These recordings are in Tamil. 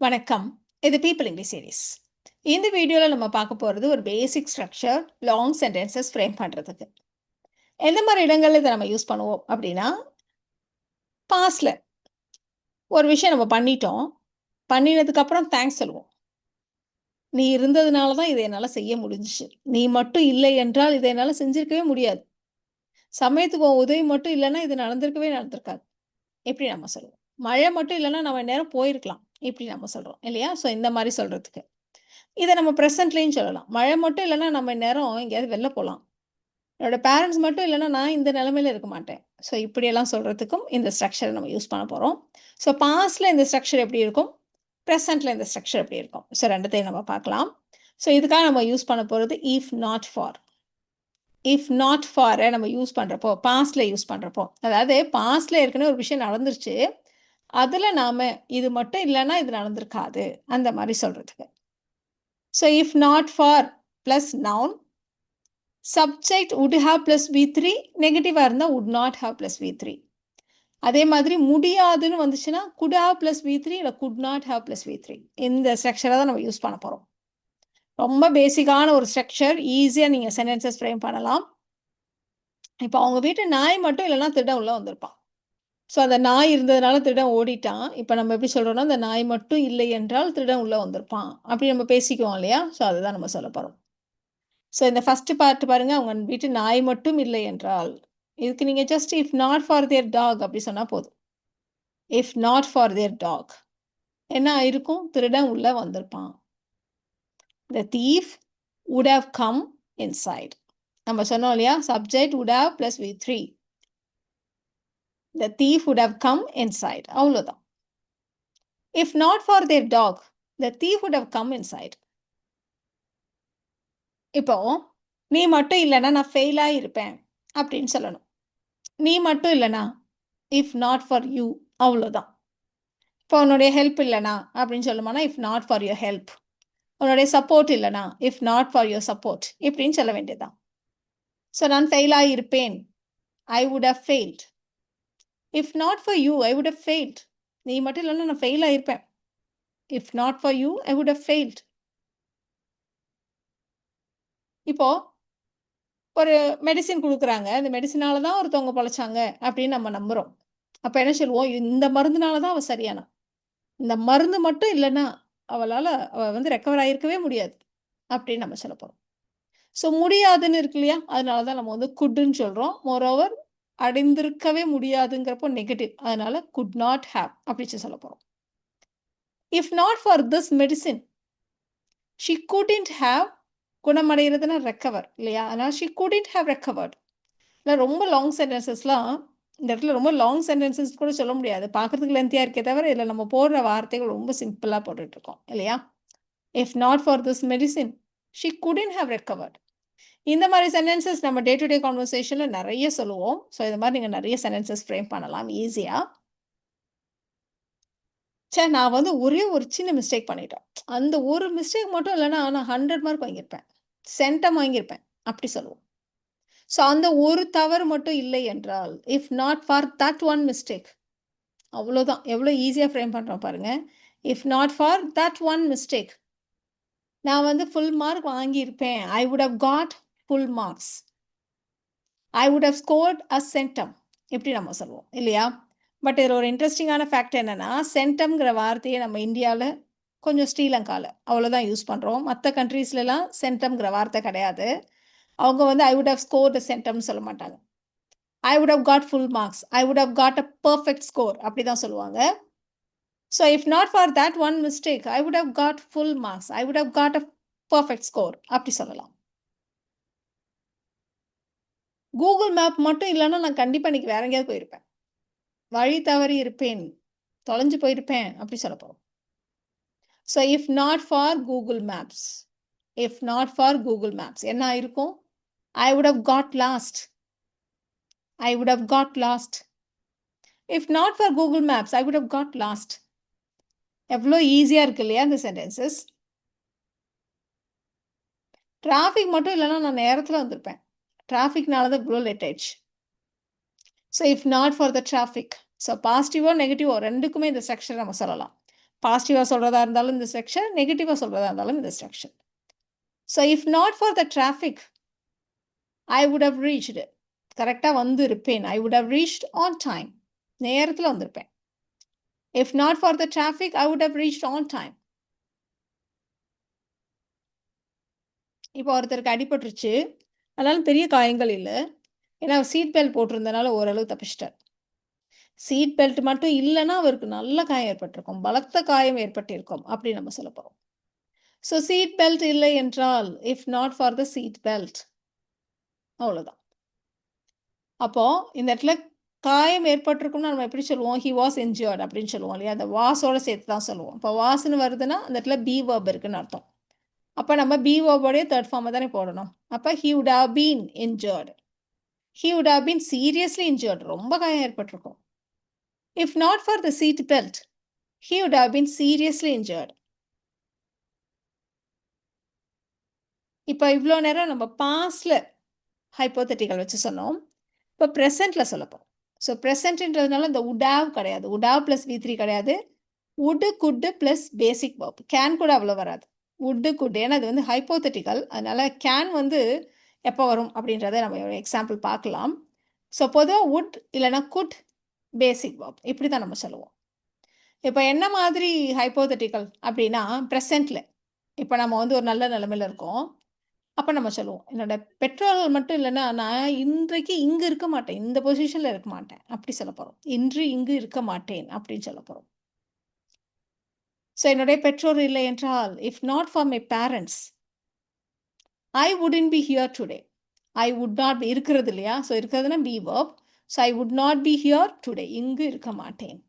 வணக்கம். இது பீப்பிள் இங்கிலீஷ் சீரிஸ். இந்த வீடியோவில் நம்ம பார்க்க போகிறது ஒரு பேசிக் ஸ்ட்ரக்சர் லாங் சென்டென்சஸ் ஃப்ரேம் பண்ணுறதுக்கு. எந்த மாதிரி இடங்கள்ல இதை நம்ம யூஸ் பண்ணுவோம் அப்படின்னா, பாஸ்டில் ஒரு விஷயம் நம்ம பண்ணிட்டோம், பண்ணினதுக்கப்புறம் தேங்க்ஸ் சொல்லுவோம். நீ இருந்ததுனால தான் இதை என்னால் செய்ய முடிஞ்சிச்சு, நீ மட்டும் இல்லை என்றால் இதை என்னால் செஞ்சிருக்கவே முடியாது, சமயத்துக்கு உதவி மட்டும் இல்லைன்னா இது நடந்திருக்காது, இப்படி நம்ம சொல்லுவோம். மழை மட்டும் இல்லைன்னா நம்ம நேரம் போயிருக்கலாம், இப்படி நம்ம சொல்கிறோம் இல்லையா? ஸோ இந்த மாதிரி சொல்கிறதுக்கு இதை நம்ம ப்ரெசென்ட்லேயும் சொல்லலாம். மழை மட்டும் இல்லைன்னா நம்ம நேரம் எங்கேயாவது வெளில போகலாம், என்னோட பேரண்ட்ஸ் மட்டும் இல்லைன்னா நான் இந்த நிலைமையில் இருக்க மாட்டேன். ஸோ இப்படியெல்லாம் சொல்கிறதுக்கும் இந்த ஸ்ட்ரக்சரை நம்ம யூஸ் பண்ண போகிறோம். ஸோ பாஸ்டில் இந்த ஸ்ட்ரக்சர் எப்படி இருக்கும், ப்ரெசென்ட்டில் இந்த ஸ்ட்ரக்சர் எப்படி இருக்கும், ஸோ ரெண்டுத்தையும் நம்ம பார்க்கலாம். ஸோ இதுக்காக நம்ம யூஸ் பண்ண போகிறது if not for. If not ஃபாரை நம்ம யூஸ் பண்ணுறப்போ, பாஸ்டில் யூஸ் பண்ணுறப்போ, அதாவது பாஸ்டில் ஏற்கனவே ஒரு விஷயம் நடந்துருச்சு, அதில் நாம் இது மட்டும் இல்லைன்னா இது நடந்திருக்காது அந்த மாதிரி சொல்கிறதுக்கு. So, if not for plus noun, subject would have plus V3, negative would not have plus V3. அதே மாதிரி முடியாதுன்னு வந்துச்சுன்னா could have plus V3 இல்லை could not have plus V3. இந்த ஸ்ட்ரக்சரை தான் நம்ம யூஸ் பண்ண போகிறோம். ரொம்ப பேசிக்கான ஒரு ஸ்ட்ரக்சர், ஈஸியாக நீங்கள் சென்டென்சஸ் ஃப்ரேம் பண்ணலாம். இப்போ அவங்க வீட்டு நாய் மட்டும் இல்லைன்னா திருடன் உள்ள வந்திருப்பான். ஸோ அந்த நாய் இருந்ததுனால திருடன் ஓடிட்டான். இப்போ நம்ம எப்படி சொல்கிறோம்னா, அந்த நாய் மட்டும் இல்லை என்றால் திருடன் உள்ளே வந்திருப்பான், அப்படி நம்ம பேசிக்குவோம் இல்லையா? ஸோ அதுதான் நம்ம சொல்ல போகிறோம். ஸோ இந்த ஃபஸ்ட்டு பார்ட் பாருங்கள், அவங்க வீட்டு நாய் மட்டும் இல்லை என்றால், இதுக்கு நீங்கள் just if not for their dog அப்படி சொன்னால் போதும். If not for their dog என்ன ஆயிருக்கும், திருடன் உள்ளே வந்திருப்பான். The thief would have come inside. நம்ம சொன்னோம் இல்லையா, subject would have plus V3. The thief would have come inside, அவ்வளோதான். If not for their dog the thief would have come inside. இப்போ நீ மட்டும் இல்லைன்னா நான் ஃபெயிலாக இருப்பேன் அப்படின்னு சொல்லணும். நீ மட்டும் இல்லைனா, இஃப் நாட் ஃபார் யூ, அவ்வளோதான். இப்போ உன்னுடைய ஹெல்ப் இல்லைனா அப்படின்னு சொல்லுமானா, if not for your help. உன்னுடைய சப்போர்ட் இல்லைனா, if not for your support, இப்படின்னு சொல்ல வேண்டியதுதான். ஸோ நான் ஃபெயிலாக இருப்பேன், I would have failed. If not for you, I would have failed. நீ மட்டும் இல்லைன்னா நான் ஃபெயிலாக இருப்பேன். If not for you, I would have failed. இப்போ ஒரு மெடிசின் கொடுக்குறாங்க, இந்த மெடிசினால தான் ஒருத்தவங்க பொழைச்சாங்க அப்படின்னு நம்ம நம்புகிறோம். அப்போ என்ன சொல்லுவோம், இந்த மருந்துனால தான் அவள் சரியானா. இந்த மருந்து மட்டும் இல்லைன்னா அவளால் ரெக்கவர் ஆகிருக்கவே முடியாது அப்படின்னு நம்ம சொல்ல போகிறோம். ஸோ முடியாதுன்னு இருக்கு இல்லையா, அதனால தான் நம்ம குட்ன்னு சொல்கிறோம். மோரோவர் அடைந்திருக்கவே முடியாதுங்கிறப்போ நெகட்டிவ், அதனால குட் நாட் ஹேவ் அப்படி சொல்ல போகிறோம். If not for this medicine she couldn't have, குணமடைகிறதுனா ரெக்கவர் இல்லையா, அதனால் ஷி குடன்ட் ஹேவ் ரெக்கவர்ட். இல்லை ரொம்ப லாங் சென்டென்சஸ்லாம் இந்த இடத்துல ரொம்ப லாங் சென்டென்சஸ் கூட சொல்ல முடியாது, பார்க்குறதுக்கு லென்த்தியாக இருக்கே தவிர இதில் நம்ம போடுற வார்த்தைகள் ரொம்ப சிம்பிளாக போட்டுட்ருக்கோம் இல்லையா. If not for this medicine she couldn't have recovered. இந்த மாதிரி சென்டென்சஸ் நம்ம டே டு டே கான்வர்சேஷனில் நிறைய சொல்லுவோம். ஸோ இது மாதிரி நீங்கள் நிறைய சென்டென்சஸ் ஃப்ரேம் பண்ணலாம் ஈஸியாக. சரி, நான் ஒரே ஒரு சின்ன மிஸ்டேக் பண்ணிட்டேன், அந்த ஒரு மிஸ்டேக் மட்டும் இல்லைன்னா நான் 100 மார்க் வாங்கியிருப்பேன், சென்டம் வாங்கியிருப்பேன், அப்படி சொல்லுவோம். ஸோ அந்த ஒரு தவறு மட்டும் இல்லை என்றால், if not for that one mistake, அவ்வளோதான். எவ்வளோ ஈஸியாக ஃப்ரேம் பண்ணுறோம் பாருங்கள். If not for that one mistake, நான் ஃபுல் மார்க் வாங்கியிருப்பேன், I would have got full marks, I would have scored a centum, இப்படி நம்ம சொல்லுவோம் இல்லையா. பட் இதில் ஒரு இன்ட்ரெஸ்டிங்கான ஃபேக்ட் என்னென்னா, சென்டம்ங்கிற வார்த்தையை நம்ம இந்தியாவில் கொஞ்சம் ஸ்ரீலங்காவில் அவ்வளோதான் யூஸ் பண்ணுறோம். மற்ற கண்ட்ரீஸ்லலாம் சென்டம்ங்கிற வார்த்தை கிடையாது. அவங்க I would have scored a சென்டம்னு சொல்ல மாட்டாங்க. I would have got full marks, I would have got a perfect score, அப்படி தான் சொல்லுவாங்க. So if not for that one mistake I would have got full marks, I would have got a perfect score, அப்படி சொல்லலாம். கூகுள் மேப் மட்டும் இல்லைன்னா நான் கண்டிப்பாக இன்றைக்கி வேற எங்கேயாவது போயிருப்பேன், வழி தவறி இருப்பேன், தொலைஞ்சு போயிருப்பேன், அப்படி சொல்ல போகிறோம். So if not for Google Maps, if not for Google Maps என்ன ஆயிருக்கும், I would have got lost, I would have got lost. If not for Google Maps I would have got lost. எவ்வளோ ஈஸியாக இருக்கு இல்லையா இந்த சென்டென்சஸ். டிராஃபிக் மட்டும் இல்லைன்னா நான் நேரத்தில் வந்திருப்பேன், டிராஃபிக்னால தான் இவ்வளோ லேட் ஆயிடுச்சு. So if not for the traffic, so பாசிட்டிவோ நெகட்டிவோ ரெண்டுக்குமே இந்த ஸ்ட்ரக்சர் நம்ம சொல்லலாம். பாசிட்டிவாக சொல்கிறதா இருந்தாலும் இந்த ஸ்ட்ரக்சர், நெகட்டிவாக சொல்கிறதா இருந்தாலும் இந்த structure. So if not for the traffic I would have reached, கரெக்டாக வந்து இருப்பேன். I would have reached on time, நேரத்தில் வந்திருப்பேன். If not for the traffic I would have reached on time. இப்போ ஒருத்தருக்கு அடிபட்டுருச்சு, அதனால பெரிய காயங்கள் இல்லை, ஏன்னா சீட் பெல்ட் போட்டிருந்தனால ஓரளவு தப்பிச்சிட்டார். சீட் பெல்ட் மட்டும் இல்லைன்னா அவருக்கு நல்ல காயம் ஏற்பட்டிருக்கும், பலத்த காயம் ஏற்பட்டிருக்கும் அப்படி நம்ம சொல்ல போகிறோம். ஸோ சீட் பெல்ட் இல்லை என்றால் if not for the seat belt, அவ்வளோதான். அப்போ இந்த இடத்துல காயம் ஏற்பட்டிருக்கும்னா நம்ம எப்படி சொல்லுவோம்? ஹி வாஸ் இன்ஜர்ட் அப்படின்னு சொல்லுவோம் இல்லையா? அந்த வாஸோட சேர்த்து தான் சொல்லுவோம். இப்போ வாஸ்ன்னு வருதுன்னா அந்த இடத்துல பி வேர்ப் இருக்குன்னு அர்த்தம். அப்போ நம்ம பி வேர்போடைய தேர்ட் ஃபார்மை தானே போடணும். அப்போ he would have been injured, he would have been seriously injured, ரொம்ப காயம் ஏற்பட்டிருக்கும். If not for the seat belt he would have been seriously injured. இப்போ இவ்வளோ நேரம் நம்ம பாஸ்டில் ஹைப்போதெட்டிக்கல் வச்சு சொன்னோம். இப்போ ப்ரெசென்ட்டில் சொல்ல போகிறோம். ஸோ ப்ரெசென்ட்ன்றதுனால இந்த would have கிடையாது, would have ப்ளஸ் V3 கிடையாது, would could plus basic verb. Can கூட அவ்வளோ வராது, would could, ஏன்னா அது வந்து ஹைப்போதெட்டிக்கல், அதனால் கேன் வந்து எப்போ வரும் அப்படின்றத நம்ம ஒரு எக்ஸாம்பிள் பார்க்கலாம். ஸோ பொதுவாக would இல்லைனா could பேசிக் verb இப்படி தான் நம்ம சொல்லுவோம். இப்போ என்ன மாதிரி ஹைப்போதெட்டிக்கல் அப்படின்னா, ப்ரெசென்ட்டில் இப்போ நம்ம வந்து ஒரு நல்ல நிலைமையில் இருக்கோம். அப்போ நம்ம சொல்லுவோம், என்னோட பெற்றோர்கள் மட்டும் இல்லைன்னா நான் இன்றைக்கு இங்கே இருக்க மாட்டேன், இந்த பொசிஷனில் இருக்க மாட்டேன் அப்படி சொல்ல போகிறோம். இன்று இங்கு இருக்க மாட்டேன் அப்படின்னு சொல்ல போகிறோம். ஸோ என்னுடைய பெற்றோர் இல்லை என்றால் if not for my parents I wouldn't be here today. I would not be இருக்கிறது இல்லையா? ஸோ இருக்கிறதுனா be verb. So I would not be here today, இங்கு இருக்க மாட்டேன்.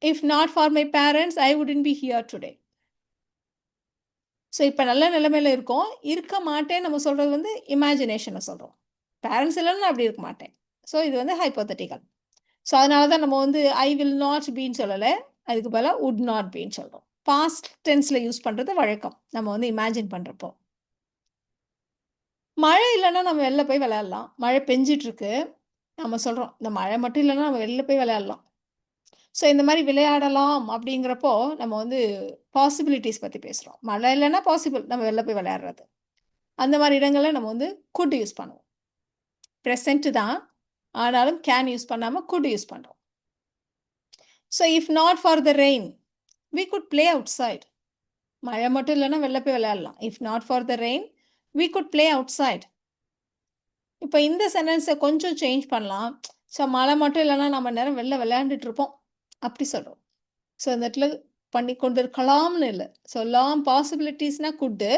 If not for my parents I wouldn't be here today. So இப்போ நல்ல நிலைமையில் இருக்கோம், இருக்க மாட்டேன்னு நம்ம சொல்கிறது வந்து இமேஜினேஷனை சொல்கிறோம். பேரண்ட்ஸ் இல்லைன்னா நான் அப்படி இருக்க மாட்டேன். ஸோ இது வந்து ஹைப்போதெட்டிக்கல். ஸோ அதனால தான் நம்ம வந்து ஐ வில் நாட் பீன்னு சொல்லலை, அதுக்கு பதிலாக வுட் நாட் பீன்னு சொல்கிறோம். பாஸ்ட் டென்ஸில் யூஸ் பண்ணுறது வழக்கம் நம்ம வந்து இமேஜின் பண்ணுறப்போ. மழை இல்லைன்னா நம்ம வெளில போய் விளையாடலாம். மழை பெஞ்சிட்ருக்கு, நம்ம சொல்கிறோம் இந்த மழை மட்டும் இல்லைன்னா நம்ம வெளில போய் விளையாடலாம். ஸோ இந்த மாதிரி விளையாடலாம் அப்படிங்கிறப்போ நம்ம வந்து பாசிபிலிட்டிஸ் பற்றி பேசுகிறோம். மழை இல்லைன்னா பாசிபிள் நம்ம வெளில போய் விளையாடுறது. அந்த மாதிரி இடங்களில் நம்ம வந்து குட் யூஸ் பண்ணுவோம். ப்ரெசென்ட்டு தான், ஆனாலும் கேன் யூஸ் பண்ணாமல் குட் யூஸ் பண்ணுறோம். So if not for the rain we could play outside. மழை மட்டும் இல்லைன்னா வெளில போய் விளையாடலாம். If not for the rain we could play outside. இப்போ இந்த சென்டென்ஸை கொஞ்சம் சேஞ்ச் பண்ணலாம். ஸோ மழை மட்டும் இல்லைன்னா நம்ம நேரம் வெளில விளையாண்டுட்டு இருப்போம் அப்படி சொல்கிறோம். ஸோ இந்த இடத்துல பண்ணி கொண்டு இருக்கலாம்னு இல்லை. ஸோ லாம் பாசிபிலிட்டிஸ்னால் குட்டு,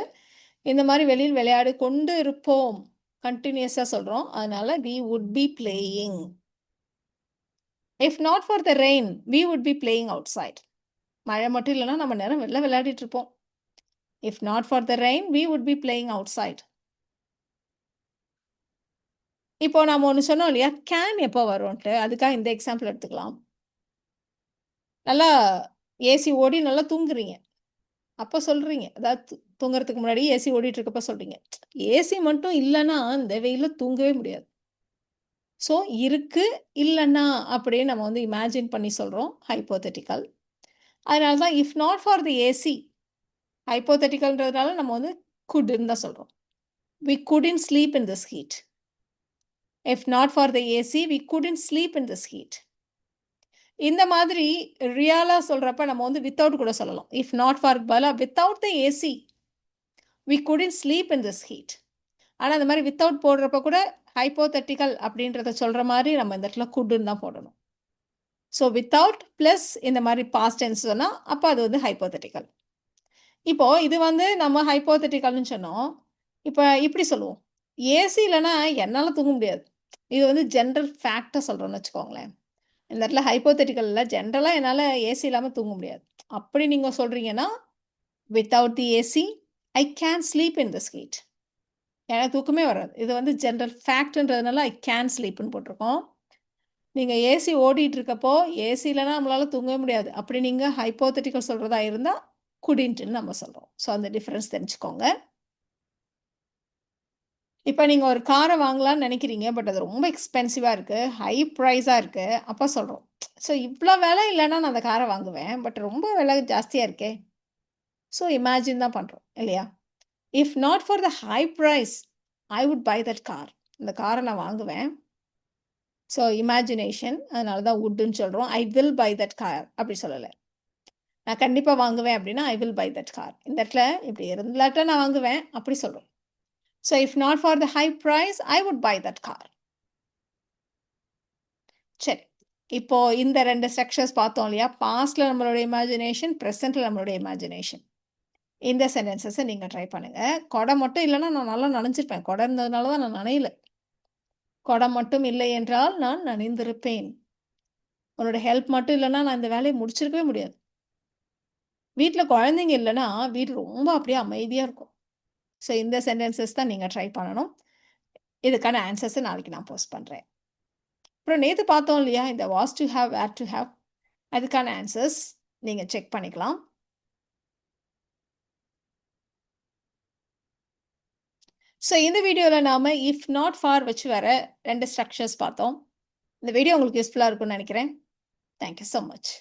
இந்த மாதிரி வெளியில் விளையாடி கொண்டு இருப்போம் கண்டினியூஸாக சொல்கிறோம். அதனால் we would be playing. If not for the rain we would be playing outside. மழை மட்டும் இல்லைன்னா நம்ம நேரம் வெளில விளையாடிட்டு இருப்போம். If not for the rain we would be playing outside. இப்போ நம்ம ஒன்று சொன்னோம் இல்லையா, கேன் எப்போ வரும்ன்ட்டு, அதுக்காக இந்த எக்ஸாம்பிள் எடுத்துக்கலாம். நல்லா ஏசி ஓடி நல்லா தூங்குறீங்க, அப்போ சொல்கிறீங்க, அதாவது தூங்குறதுக்கு முன்னாடி ஏசி ஓடிட்டு இருக்கப்போ சொல்கிறீங்க, ஏசி மட்டும் இல்லைன்னா இந்த வெயிலில் தூங்கவே முடியாது. ஸோ இருக்கு இல்லைன்னா அப்படியே நம்ம வந்து இமேஜின் பண்ணி சொல்கிறோம், ஹைப்போதெட்டிக்கல். அதனால தான் if not for the AC, ஹைப்போதெட்டிக்கல்ன்றதுனால நம்ம வந்து குட்ன்னு தான் சொல்கிறோம். We couldn't sleep in this heat. If not for the AC we couldn't sleep in this heat. இந்த மாதிரி ரியலாக சொல்கிறப்ப நம்ம வந்து வித்தவுட் கூட சொல்லலாம். இஃப் நாட் ஃபார் பதிலாக without the AC we couldn't sleep in this heat. ஆனால் இந்த மாதிரி வித்தவுட் போடுறப்ப கூட ஹைப்போதெட்டிக்கல் அப்படின்றத சொல்கிற மாதிரி நம்ம இந்த இடத்துல குட்ன்னு தான் போடணும். ஸோ வித்தவுட் ப்ளஸ் இந்த மாதிரி பாஸ்ட் டென்ஸ் சொன்னால் அப்போ அது வந்து ஹைப்போதெட்டிக்கல். இப்போது இது வந்து நம்ம ஹைப்போதெட்டிக்கல்னு சொன்னோம். இப்போ இப்படி சொல்லுவோம், ஏசி இல்லைன்னா என்னால் தூங்க முடியாது. இது வந்து ஜென்ரல் ஃபேக்டாக சொல்கிறோன்னு வச்சுக்கோங்களேன். இந்த இடத்துல ஹைப்போதெட்டிக்கலில் ஜென்ரலாக என்னால் ஏசி இல்லாமல் தூங்க முடியாது அப்படி நீங்கள் சொல்கிறீங்கன்னா, without the AC I can sleep in this heat. எனக்கு தூக்கமே வராது. இது வந்து ஜென்ரல் ஃபேக்ட்ன்றதுனால ஐ கேன் ஸ்லீப்னு போட்டிருக்கோம். நீங்கள் ஏசி ஓடிட்டு இருக்கப்போ ஏசி இல்லைன்னா நம்மளால் தூங்கவே முடியாது அப்படி நீங்கள் ஹைப்போதெட்டிக்கல் சொல்கிறதா இருந்தால் குடின்ட்டுன்னு நம்ம சொல்கிறோம். ஸோ அந்த டிஃப்ரென்ஸ் தெரிஞ்சுக்கோங்க. இப்ப நீங்க ஒரு கார வாங்கலாம்னு நெனைக்கிறீங்க. பட் அது ரொம்ப எக்ஸ்பென்சிவா இருக்கு. ஹை பிரைஸா இருக்கு. அப்ப சொல்றோம். ஸோ இவ்ளோ விலை இல்லன்னா நான் அந்த கார வாங்குவேன். பட் ரொம்ப விலை ஜாஸ்தியா இருக்கே! ஸோ இமேஜின் தான் பண்றோம். இல்லையா? If not for the high price, I would buy that car. இந்த கார நான் வாங்குவேன். So imagination. அதனால தான் வுட்டுன்னு சொல்றோம். I will buy that car அப்படி சொல்லல. நான் கண்டிப்பா வாங்குவேன் அப்படின்னா, I will buy that car. இந்த இடத்துல இப்படி இருந்தாட்டா நான் வாங்குவேன். அப்படி சொல்றோம். So if not for the high price, I would buy that car. சரி. இப்போ இந்த 2 ஸ்ட்ரக்சர்ஸ் பார்த்தோம் இல்லையா? பாஸ்ட்ல நம்மளுடைய இமேஜினேஷன், பிரசன்ட்ல நம்மளுடைய இமேஜினேஷன். இந்த சென்டென்சஸ நீங்க ட்ரை பண்ணுங்க. கொடை மட்டும் இல்லன்னா நான் நல்லா நனைஞ்சிருப்பேன். கொடை இருந்ததுனால தான் நான் நனையல. கொடை மட்டும் இல்லை என்றால் நான் நனைந்திருப்பேன். உன்னோட ஹெல்ப் மட்டும் இல்லன்னா நான் இந்த வேலைய முடிச்சிருக்கவே முடியாது. வீட்ல குழந்தைங்க இல்லன்னா, வீடு ரொம்ப அப்படியே அமைதியா இருக்கும். ஸோ இந்த சென்டென்சஸ் தான் நீங்க ட்ரை பண்ணணும். இதுக்கான ஆன்சர்ஸ நாளைக்கு நான் போஸ்ட் பண்றேன். அப்புறம் நேத்து பார்த்தோம் இல்லையா? இந்த was to have, were to have அதுக்கான ஆன்சர்ஸ் நீங்க செக் பண்ணிக்கலாம். ஸோ இந்த வீடியோல நாம இஃப் நாட் ஃபார் வச்சு வர 2 ஸ்ட்ரக்சர்ஸ் பார்த்தோம். இந்த வீடியோ உங்களுக்கு யூஸ்ஃபுல்லா இருக்கும்னு நெனைக்கிறேன். Thank you so much.